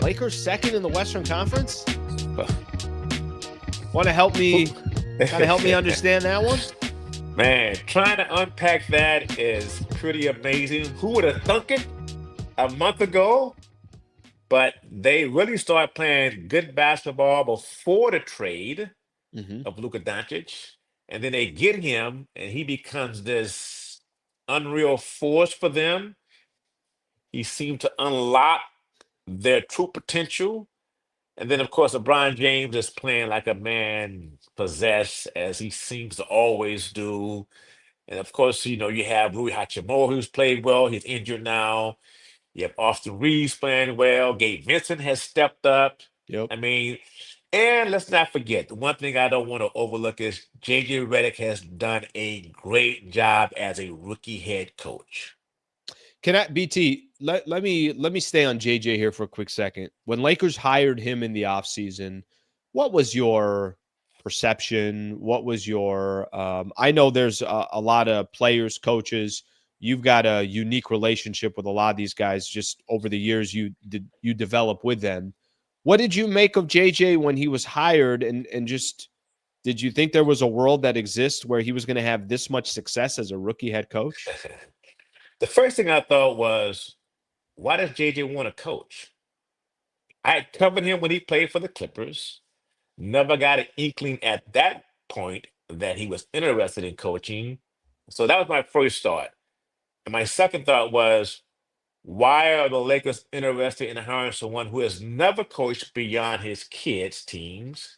Lakers second in the Western Conference? Want to help me understand that one? Man, trying to unpack that is pretty amazing. Who would have thunk it a month ago? But they really started playing good basketball before the trade Mm-hmm. of Luka Doncic. And then they get him, and he becomes this unreal force for them. He seemed to unlock their true potential. And then, of course, LeBron James is playing like a man possessed, as he seems to always do. And of course, you have Rui Hachimura, who's played well. He's injured now. You have Austin Reeves playing well. Gabe Vincent has stepped up. Yep. I mean, and let's not forget, the one thing I don't want to overlook is JJ Redick has done a great job as a rookie head coach. Can I, BT, let me stay on JJ here for a quick second. When Lakers hired him in the offseason, what was your perception? What was your I know there's a lot of players, coaches. You've got a unique relationship with a lot of these guys just over the years you develop with them. What did you make of JJ when he was hired, and just did you think there was a world that exists where he was going to have this much success as a rookie head coach? The first thing I thought was, why does JJ want to coach? I had covered him when he played for the Clippers. Never got an inkling at that point that he was interested in coaching. So that was my first thought. And my second thought was, why are the Lakers interested in hiring someone who has never coached beyond his kids' teams?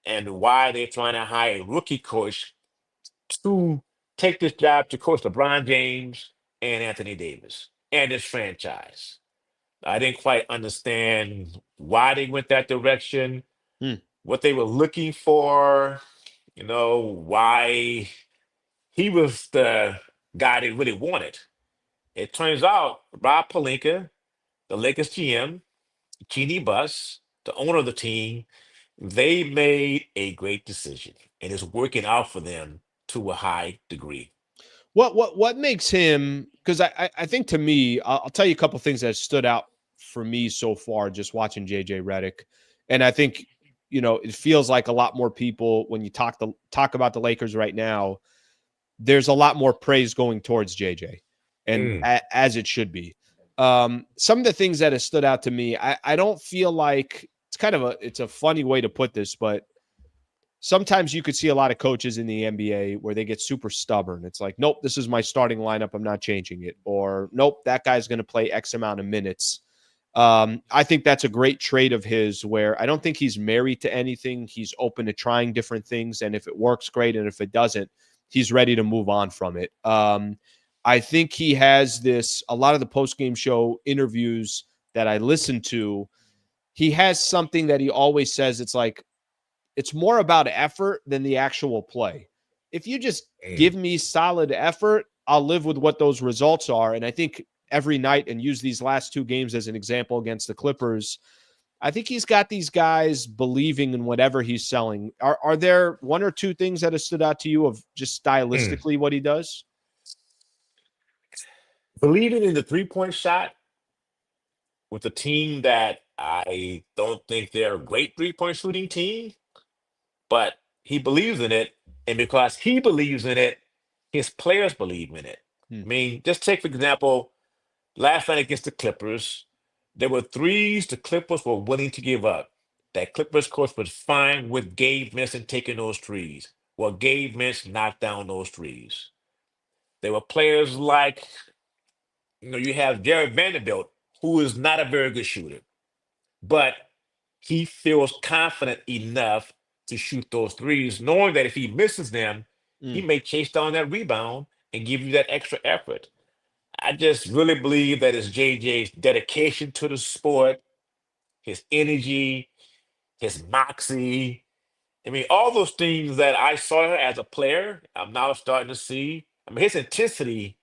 And why are they trying to hire a rookie coach to take this job to coach LeBron James and Anthony Davis and this franchise? I didn't quite understand why they went that direction, Hmm. what they were looking for, why he was the guy they really wanted. It turns out Rob Pelinka, the Lakers GM, Jeannie Buss, the owner of the team, they made a great decision, and it's working out for them to a high degree. What makes him? Because I think, to me, I'll tell you a couple things that stood out for me so far just watching JJ Redick, and I think it feels like a lot more people when you talk about the Lakers right now. There's a lot more praise going towards JJ, and Mm, as it should be. Some of the things that have stood out to me, I don't feel like it's a funny way to put this, but sometimes you could see a lot of coaches in the NBA where they get super stubborn. It's like, nope, this is my starting lineup. I'm not changing it. Or, nope, that guy's going to play X amount of minutes. I think that's a great trait of his where I don't think he's married to anything. He's open to trying different things. And if it works, great. And if it doesn't, he's ready to move on from it. I think he has a lot of the post-game show interviews that I listen to, he has something that he always says. It's like, it's more about effort than the actual play. If you just mm. give me solid effort, I'll live with what those results are. And I think every night, and use these last two games as an example against the Clippers, I think he's got these guys believing in whatever he's selling. Are there one or two things that have stood out to you of just Mm. stylistically what he does? Believing in the 3-point shot with a team that I don't think they're a great 3-point shooting team, but he believes in it. And because he believes in it, his players believe in it. Hmm. I mean, just take, for example, last night against the Clippers, there were threes the Clippers were willing to give up. That Clippers coach was fine with Gabe Vincent taking those threes. Well, Gabe Vincent knocked down those threes. There were players like, you have Jared Vanderbilt, who is not a very good shooter, but he feels confident enough to shoot those threes, knowing that if he misses them, Hmm. he may chase down that rebound and give you that extra effort. I just really believe that it's JJ's dedication to the sport, his energy, his moxie. I mean, all those things that I saw as a player, I'm now starting to see. I mean, his intensity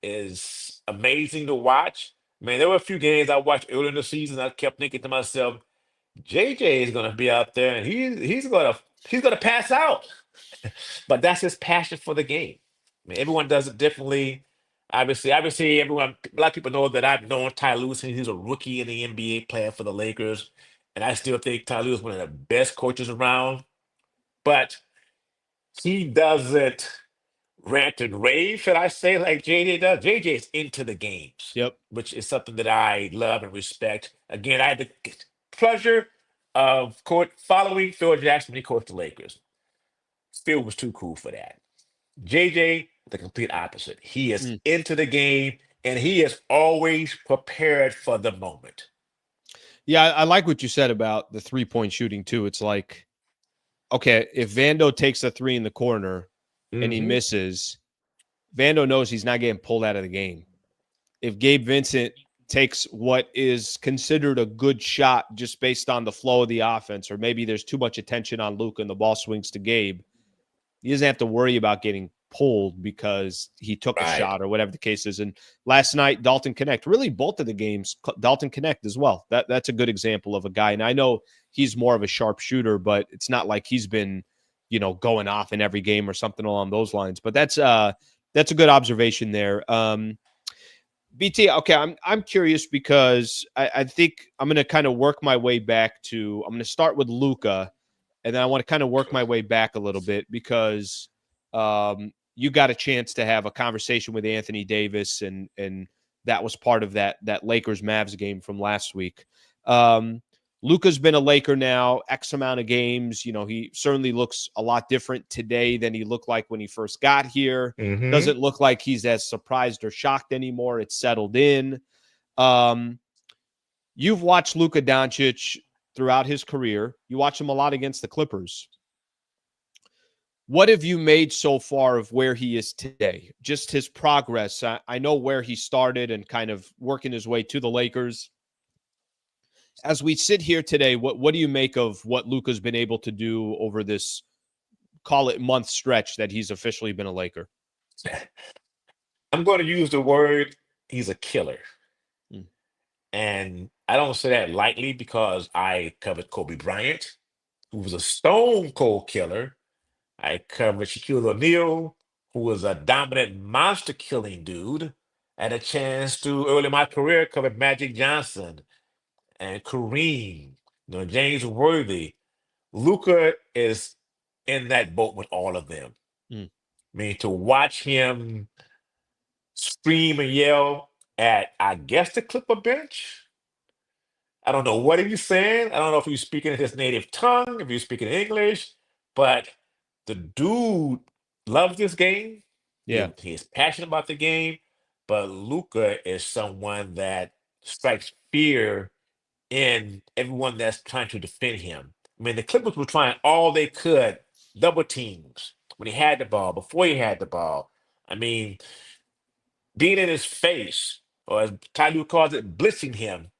is amazing to watch. Man, there were a few games I watched earlier in the season. I kept thinking to myself, JJ is going to be out there and he's going to pass out. But that's his passion for the game. I mean, everyone does it differently. Obviously, a lot of people know that I've known Ty Lue since he's a rookie in the NBA playing for the Lakers, and I still think Ty Lue is one of the best coaches around. But he doesn't rant and rave, should I say, like JJ does. JJ is into the games, Yep. which is something that I love and respect. Again, I had the pleasure of following Phil Jackson when he coached the Lakers. Phil was too cool for that. JJ, the complete opposite. He is Mm. into the game and he is always prepared for the moment. Yeah, I like what you said about the 3-point shooting too. It's like, okay, if Vando takes a 3 in the corner and he Hmm. misses, Vando knows he's not getting pulled out of the game. If Gabe Vincent takes what is considered a good shot just based on the flow of the offense, or maybe there's too much attention on Luka and the ball swings to Gabe, he doesn't have to worry about getting pulled because he took a Right. shot or whatever the case is. And last night, Dalton Connect, really both of the games, Dalton Connect as well. That's a good example of a guy. And I know he's more of a sharp shooter, but it's not like he's been, going off in every game or something along those lines. But that's a good observation there. BT, okay, I'm curious because I think I'm going to kind of work my way back to. I'm going to start with Luka, and then I want to kind of work my way back a little bit because you got a chance to have a conversation with Anthony Davis, and that was part of that Lakers Mavs game from last week. Luka's been a Laker now X amount of games. He certainly looks a lot different today than he looked like when he first got here. Hmm. Doesn't look like he's as surprised or shocked anymore. It's settled in. You've watched Luka Doncic throughout his career. You watch him a lot against the Clippers. What have you made so far of where he is today? Just his progress. I know where he started and kind of working his way to the Lakers. As we sit here today, what do you make of what Luka's been able to do over this, call it, month stretch that he's officially been a Laker? I'm going to use the word he's a killer. Mm. And I don't say that lightly because I covered Kobe Bryant, who was a stone cold killer. I covered Shaquille O'Neal, who was a dominant monster killing dude. I had a chance to, early in my career, cover Magic Johnson and Kareem, James Worthy. Luca is in that boat with all of them. Mm. I mean, to watch him scream and yell at, I guess, the Clipper bench. I don't know what he's saying. I don't know if he's speaking in his native tongue, if he's speaking English, but the dude loves this game. Yeah, He is passionate about the game, but Luca is someone that strikes fear in everyone that's trying to defend him. I mean, the Clippers were trying all they could, double teams when he had the ball, before he had the ball. I mean, being in his face, or as Ty Lue calls it, blitzing him.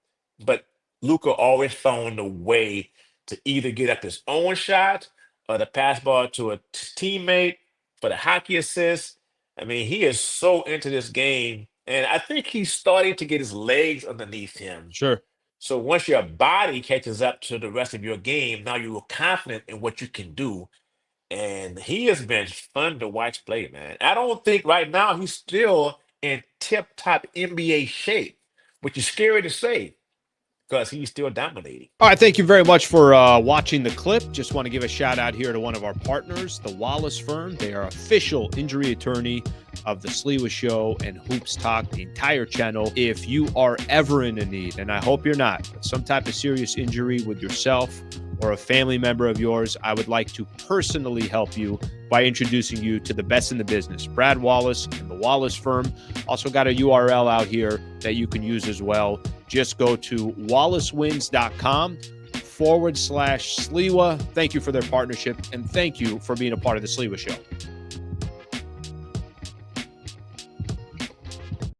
But Luca always found a way to either get up his own shot or to pass ball to a teammate for the hockey assist. I mean, he is so into this game. And I think he's starting to get his legs underneath him. sure. So once your body catches up to the rest of your game, now you're confident in what you can do. And he has been fun to watch play, man. I don't think right now he's still in tip-top NBA shape, which is scary to say because he's still dominating. All right, thank you very much for watching the clip. Just want to give a shout out here to one of our partners, the Wallace Firm. They are official injury attorney of the Sliwa Show and Hoops Talk, the entire channel. If you are ever in a need, and I hope you're not, but some type of serious injury with yourself or a family member of yours, I would like to personally help you by introducing you to the best in the business, Brad Wallace and the Wallace Firm. Also got a URL out here that you can use as well. Just go to wallacewins.com/Sliwa. Thank you for their partnership, and thank you for being a part of the Sliwa Show.